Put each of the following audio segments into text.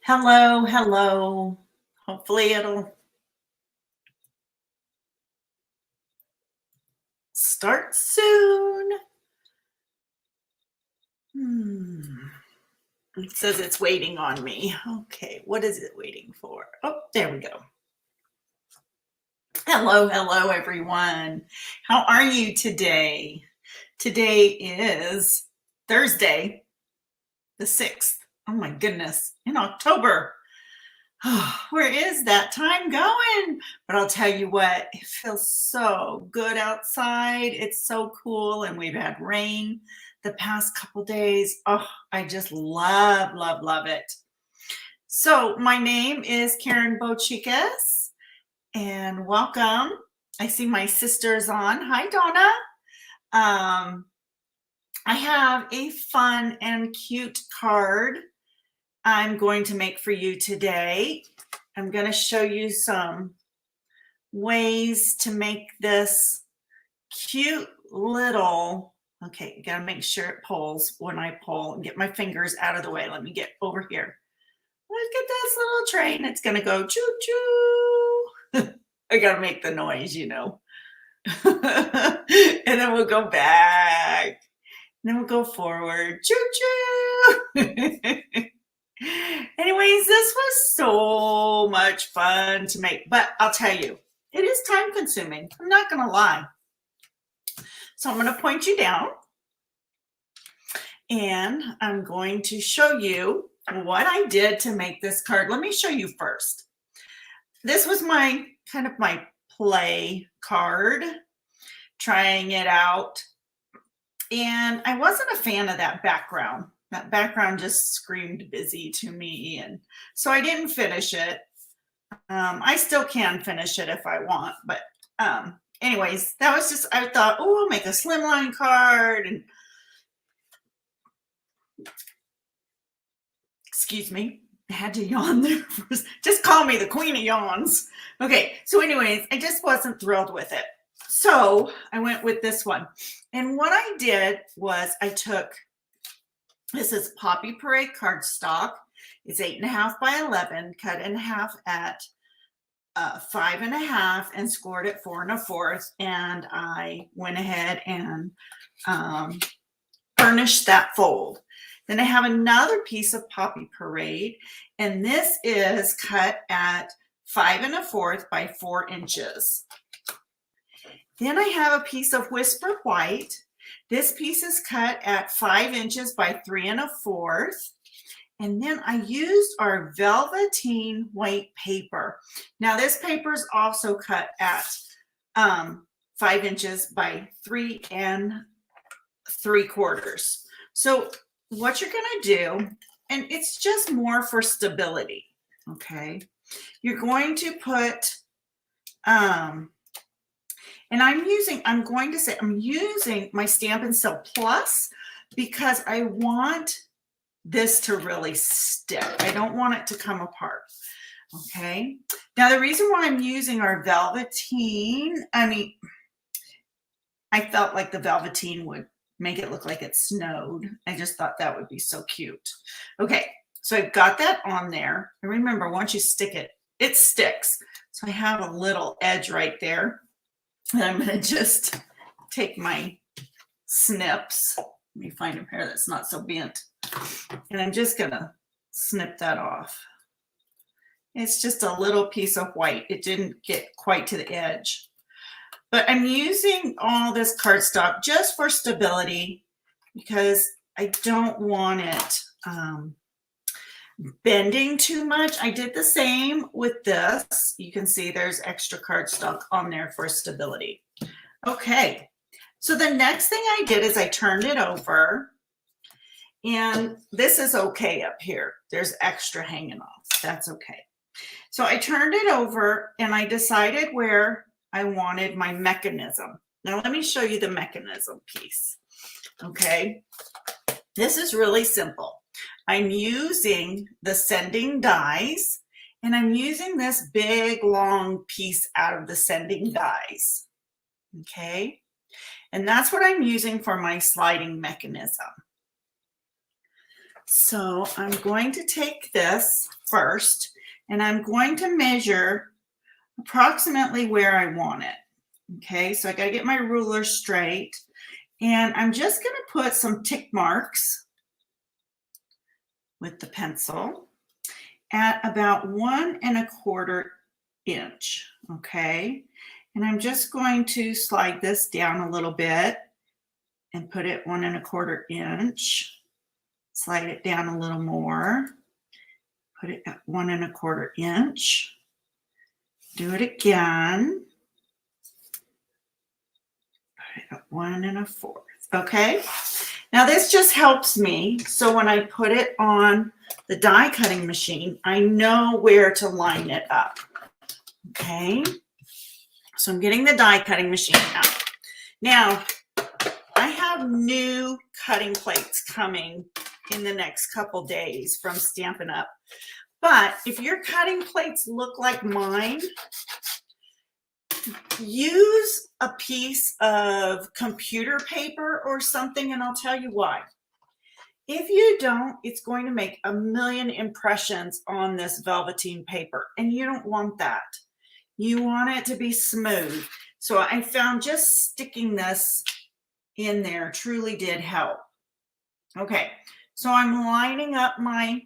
Hello, hello. Hopefully it'll start soon. Hmm. It says it's waiting on me. Okay, what is it waiting for? Oh, there we go. Hello, hello, everyone. How are you today? Today is Thursday, the 6th. Oh my goodness, in October. Where is that time going? But I'll tell you what, it feels so good outside. It's so cool, and we've had rain the past couple days. Oh, I just love, love, love it. So my name is Karen Bochikas, and welcome. I see my sister's on. Hi, Donna. I have a fun and cute card I'm going to make for you today. I'm going to show you some ways to make this cute little, okay, you got to make sure it pulls when I pull and get my fingers out of the way. Let me get over here. Look at this little train. It's going to go choo-choo. I got to make the noise, you know. And then we'll go back. And then we'll go forward. Choo-choo. Anyways, this was so much fun to make, but I'll tell you, it is time consuming. I'm not going to lie. So I'm going to point you down, and I'm going to show you what I did to make this card. Let me show you first. This was my kind of my play card, trying it out. And I wasn't a fan of that background. That background just screamed busy to me, and so I didn't finish it. I still can finish it if I want, but anyways, that was just, I thought, oh, I'll make a slimline card, and excuse me, I had to yawn there first. Just call me the queen of yawns. Okay, so anyways, I just wasn't thrilled with it. So I went with this one. And what I did was I took, this is Poppy Parade cardstock. It's 8.5 by 11, cut in half at 5.5 and scored at 4 1/4. And I went ahead and furnished that fold. Then I have another piece of Poppy Parade, and this is cut at 5 1/4 by 4 inches. Then I have a piece of Whisper White. This piece is cut at 5 inches by 3 1/4. And then I used our velveteen white paper. Now this paper is also cut at 5 inches by 3 3/4. So what you're going to do, and it's just more for stability, okay? You're going to put, and I'm using my Stampin' Seal Plus because I want this to really stick. I don't want it to come apart. Okay. Now the reason why I'm using our velveteen, I felt like the velveteen would make it look like it snowed. I just thought that would be so cute. Okay. So I've got that on there. And remember, once you stick it, it sticks. So I have a little edge right there. And I'm going to just take my snips. Let me find a pair that's not so bent. And I'm just going to snip that off. It's just a little piece of white. It didn't get quite to the edge. But I'm using all this cardstock just for stability because I don't want it bending too much. I did the same with this. You can see there's extra cardstock on there for stability. Okay, so the next thing I did is I turned it over, and this is okay up here. There's extra hanging off. That's okay. So I turned it over, and I decided where I wanted my mechanism. Now let me show you the mechanism piece. Okay, this is really simple. I'm using the sending dies, and I'm using this big long piece out of the sending dies. Okay, And that's what I'm using for my sliding mechanism. So I'm going to take this first and I'm going to measure approximately where I want it. Okay, so I got to get my ruler straight and I'm just going to put some tick marks with the pencil at about 1 1/4 inch. Okay, and I'm just going to slide this down a little bit and put it 1 1/4 inch. Slide it down a little more. Put it at 1 1/4 inch. Do it again. Put it at 1 1/4. Okay. Now this just helps me. So when I put it on the die cutting machine, I know where to line it up. Okay. So I'm getting the die cutting machine out. Now I have new cutting plates coming in the next couple days from Stampin' Up. But if your cutting plates look like mine, use a piece of computer paper or something, and I'll tell you why. If you don't, it's going to make a million impressions on this velveteen paper, and you don't want that. You want it to be smooth. So I found just sticking this in there truly did help. Okay, so I'm lining up my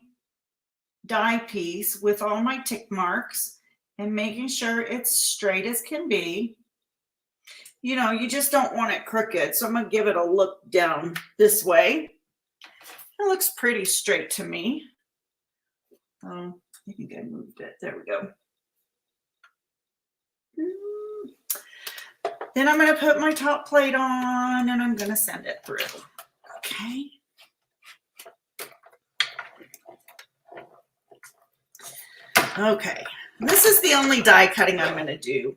die piece with all my tick marks and making sure it's straight as can be. You know, you just don't want it crooked. So I'm going to give it a look down this way. It looks pretty straight to me. Oh, I think I moved it. There we go. Then I'm going to put my top plate on and I'm going to send it through. Okay. Okay. This is the only die cutting I'm going to do.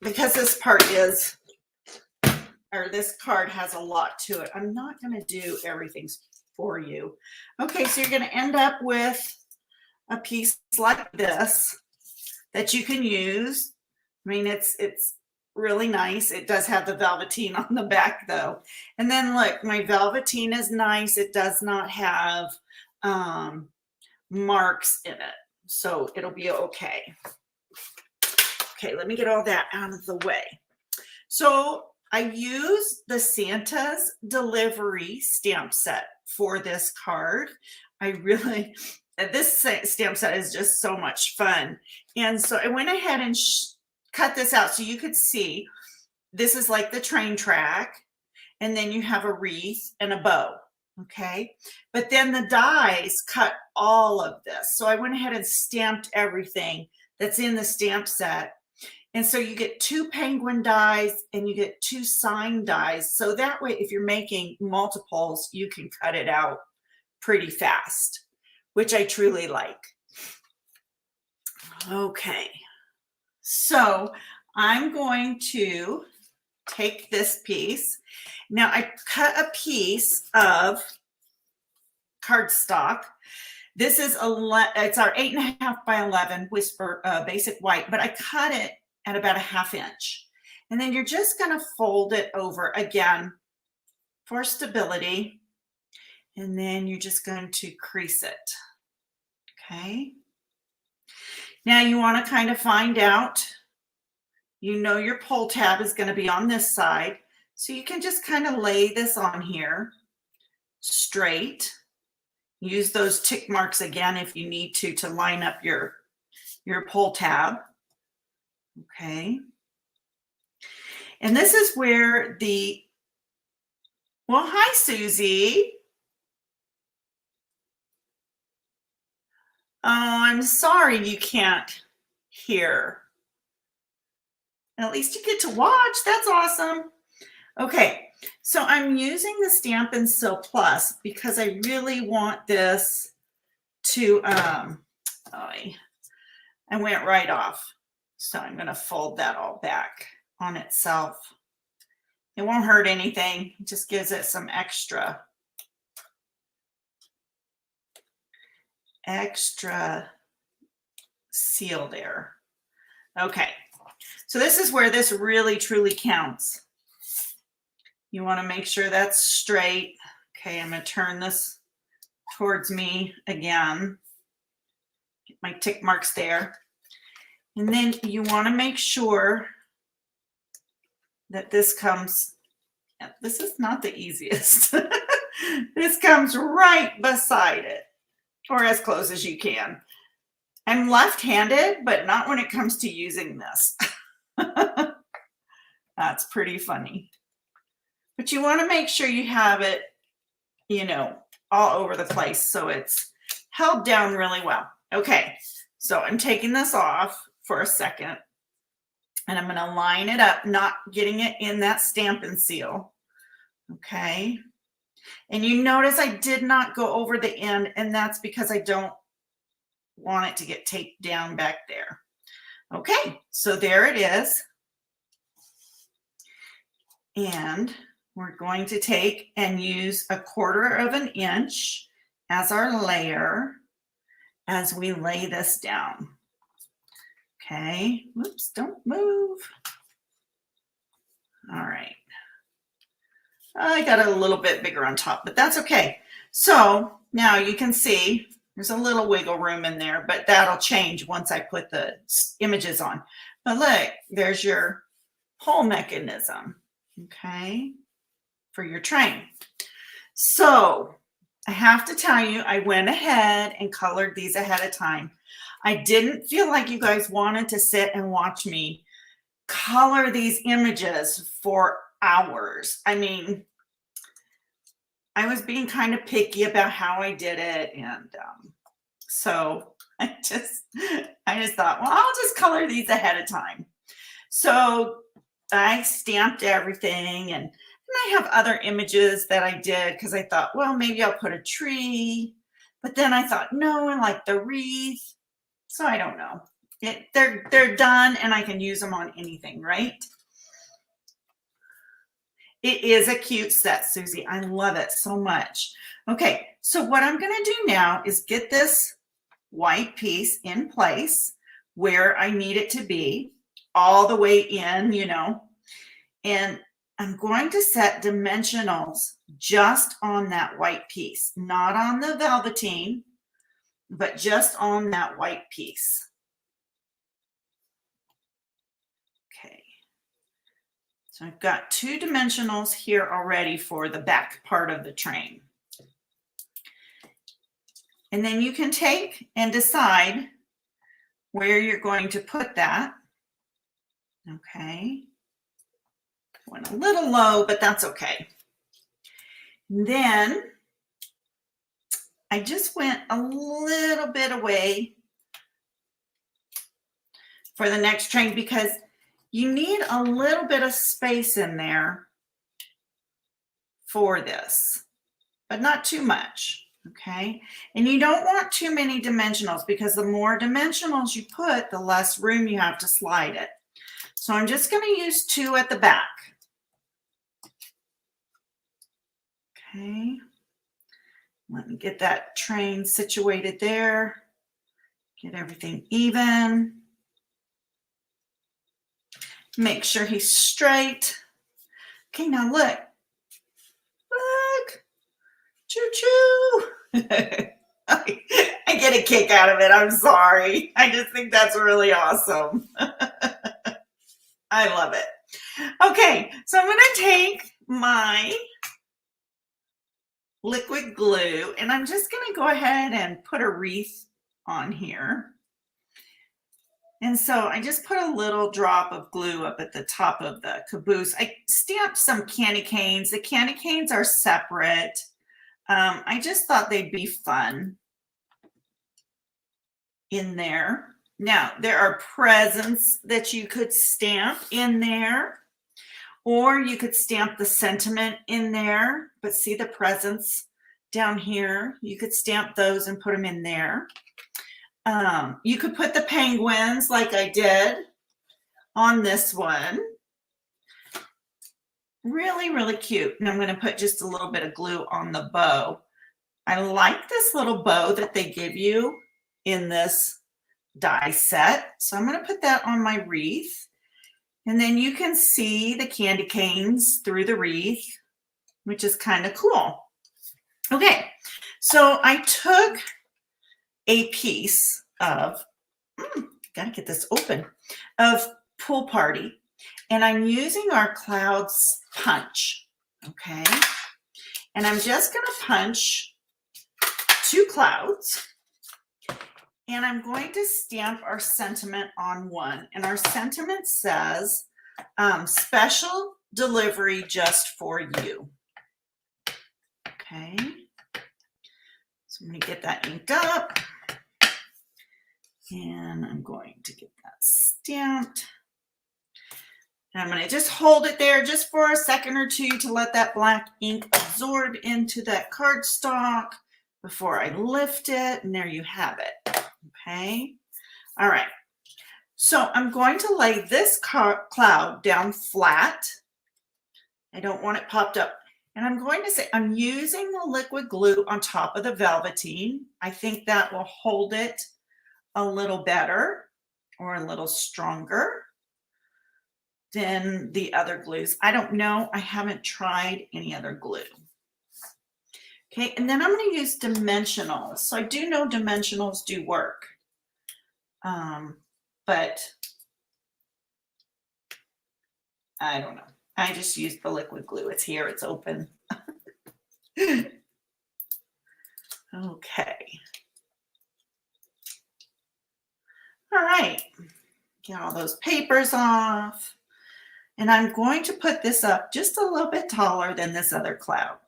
Because this part is, or this card has a lot to it, I'm not going to do everything for you. Okay, so you're going to end up with a piece like this that you can use. I mean, it's really nice. It does have the velveteen on the back though. And then look, my velveteen is nice. It does not have marks in it. So it'll be okay. Okay, let me get all that out of the way. So I use the Santa's Delivery stamp set for this card. This stamp set is just so much fun. And so I went ahead and cut this out so you could see. This is like the train track. And then you have a wreath and a bow. Okay. But then the dies cut all of this. So I went ahead and stamped everything that's in the stamp set. And so you get 2 penguin dies and you get 2 sign dies. So that way, if you're making multiples, you can cut it out pretty fast, which I truly like. Okay. So I'm going to take this piece. Now I cut a piece of cardstock. This is it's our 8.5 by 11 Whisper Basic White, but I cut it at about 1/2 inch. And then you're just going to fold it over again for stability. And then you're just going to crease it. Okay. Now you want to kind of find out, you know, your pull tab is going to be on this side. So you can just kind of lay this on here straight. Use those tick marks again if you need to line up your pull tab. Okay. And this is where well, hi, Susie. Oh, I'm sorry you can't hear. At least you get to watch. That's awesome. Okay, so I'm using the Stampin' Sil Plus because I really want this to, I went right off. So I'm going to fold that all back on itself. It won't hurt anything. It just gives it some extra seal there. Okay. So this is where this really truly counts. You want to make sure that's straight. Okay, I'm going to turn this towards me again. Get my tick marks there. And then you want to make sure that this comes, this is not the easiest. This comes right beside it, or as close as you can. I'm left-handed, but not when it comes to using this. That's pretty funny. But you want to make sure you have it, you know, all over the place so it's held down really well. Okay, so I'm taking this off for a second, and I'm going to line it up, not getting it in that Stampin' Seal. Okay, and you notice I did not go over the end, and that's because I don't want it to get taped down back there. Okay, so there it is. And we're going to take and use 1/4 of an inch as our layer as we lay this down. Okay, whoops, don't move. All right. I got it a little bit bigger on top, but that's okay. So now you can see there's a little wiggle room in there, but that'll change once I put the images on. But look, there's your pull mechanism, okay, for your train. So I have to tell you, I went ahead and colored these ahead of time. I didn't feel like you guys wanted to sit and watch me color these images for hours. I mean, I was being kind of picky about how I did it. And so I just thought, well, I'll just color these ahead of time. So I stamped everything, and I have other images that I did because I thought, well, maybe I'll put a tree. But then I thought, no, I like the wreath. So I don't know. They're done, and I can use them on anything, right? It is a cute set, Susie. I love it so much. Okay, so what I'm going to do now is get this white piece in place where I need it to be, all the way in, you know, and I'm going to set dimensionals just on that white piece, not on the velveteen, but just on that white piece. Okay. So I've got 2 dimensionals here already for the back part of the train. And then you can take and decide where you're going to put that. Okay. Went a little low, but that's okay. And then I just went a little bit away for the next train because you need a little bit of space in there for this, but not too much, okay? And you don't want too many dimensionals because the more dimensionals you put, the less room you have to slide it. So I'm just going to use 2 at the back. Okay, let me get that train situated there. Get everything even. Make sure he's straight. Okay, now look. Look. Choo-choo. I get a kick out of it. I'm sorry. I just think that's really awesome. I love it. Okay, so I'm going to take my liquid glue, and I'm just going to go ahead and put a wreath on here. And so I just put a little drop of glue up at the top of the caboose. I stamped some candy canes. The candy canes are separate. I just thought they'd be fun in there. Now, there are presents that you could stamp in there, or you could stamp the sentiment in there, but see the presents down here? You could stamp those and put them in there. You could put the penguins like I did on this one. Really, really cute. And I'm going to put just a little bit of glue on the bow. I like this little bow that they give you in this die set. So I'm going to put that on my wreath. And then you can see the candy canes through the wreath, which is kind of cool. Okay, so I took a piece of, gotta get this open, of Pool Party, and I'm using our Clouds punch, okay? And I'm just gonna punch 2 clouds, and I'm going to stamp our sentiment on one. And our sentiment says, special delivery just for you. Okay. So I'm going to get that inked up. And I'm going to get that stamped. And I'm going to just hold it there just for a second or two to let that black ink absorb into that cardstock before I lift it. And there you have it. Okay. All right. So I'm going to lay this cloud down flat. I don't want it popped up. And I'm going to say, I'm using the liquid glue on top of the velveteen. I think that will hold it a little better or a little stronger than the other glues. I don't know. I haven't tried any other glue. Okay, and then I'm going to use dimensionals. So I do know dimensionals do work. But I don't know. I just used the liquid glue. It's here. It's open. Okay. All right. Get all those papers off. And I'm going to put this up just a little bit taller than this other cloud.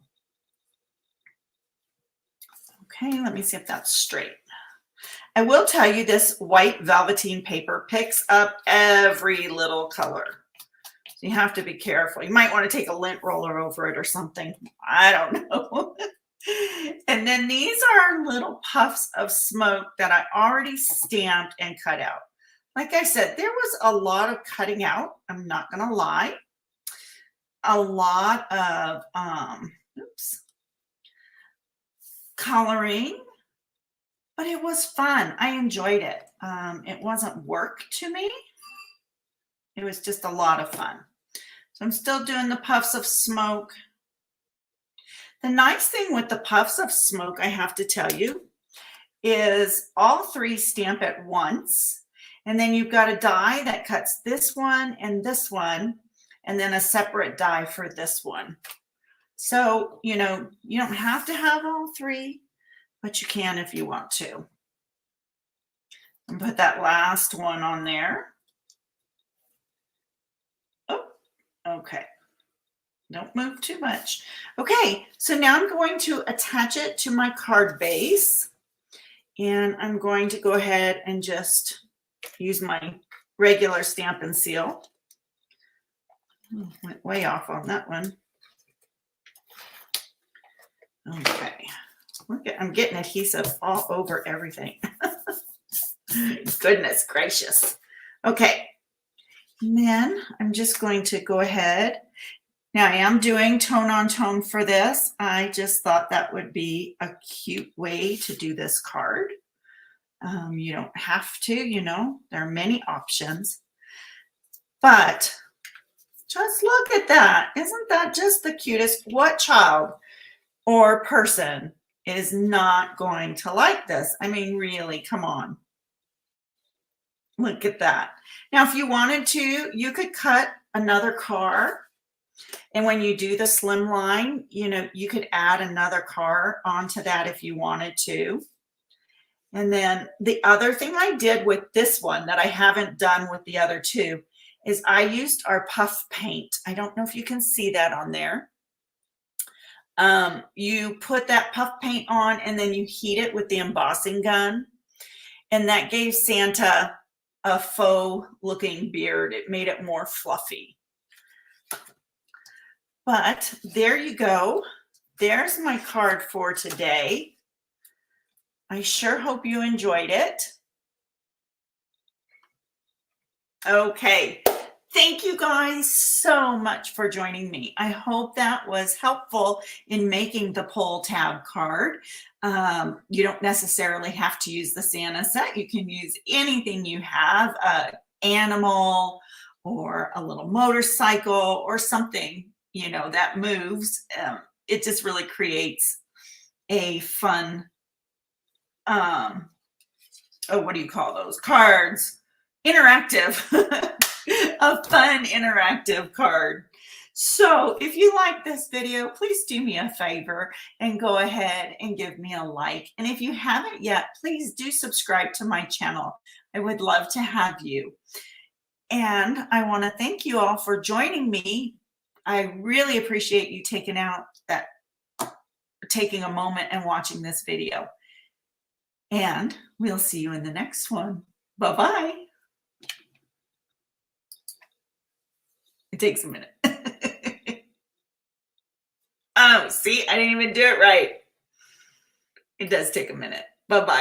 Okay, let me see if that's straight. I will tell you this white velveteen paper picks up every little color. So you have to be careful. You might want to take a lint roller over it or something. I don't know. And then these are little puffs of smoke that I already stamped and cut out. Like I said, there was a lot of cutting out. I'm not going to lie. A lot of, coloring. But it was fun. I enjoyed it. It wasn't work to me. It was just a lot of fun. So I'm still doing the puffs of smoke. The nice thing with the puffs of smoke, I have to tell you, is all 3 stamp at once. And then you've got a die that cuts this one, and then a separate die for this one. So, you know, you don't have to have all 3. But you can if you want to. And put that last one on there. Oh, okay. Don't move too much. Okay, so now I'm going to attach it to my card base. And I'm going to go ahead and just use my regular Stampin' Seal. Went way off on that one. Okay. I'm getting adhesive all over everything. Goodness gracious. Okay. And then I'm just going to go ahead. Now I am doing tone on tone for this. I just thought that would be a cute way to do this card. You don't have to, you know, there are many options. But just look at that. Isn't that just the cutest? What child or person is not going to like this? I mean, really, come on. Look at that. Now, if you wanted to, you could cut another car. And when you do the slim line, you know, you could add another car onto that if you wanted to. And then the other thing I did with this one that I haven't done with the other 2 is I used our puff paint. I don't know if you can see that on there. You put that puff paint on and then you heat it with the embossing gun. And that gave Santa a faux looking beard. It made it more fluffy. But there you go. There's my card for today. I sure hope you enjoyed it. Okay. Thank you guys so much for joining me. I hope that was helpful in making the pull tab card. You don't necessarily have to use the Santa set. You can use anything you have, animal or a little motorcycle or something, that moves. It just really creates a fun, what do you call those cards? Interactive, a fun interactive card. So if you like this video, please do me a favor and go ahead and give me a like. And if you haven't yet, please do subscribe to my channel. I would love to have you. And I want to thank you all for joining me. I really appreciate you taking a moment and watching this video. And we'll see you in the next one. Bye-bye. It takes a minute. Oh, see, I didn't even do it right. It does take a minute. Bye-bye.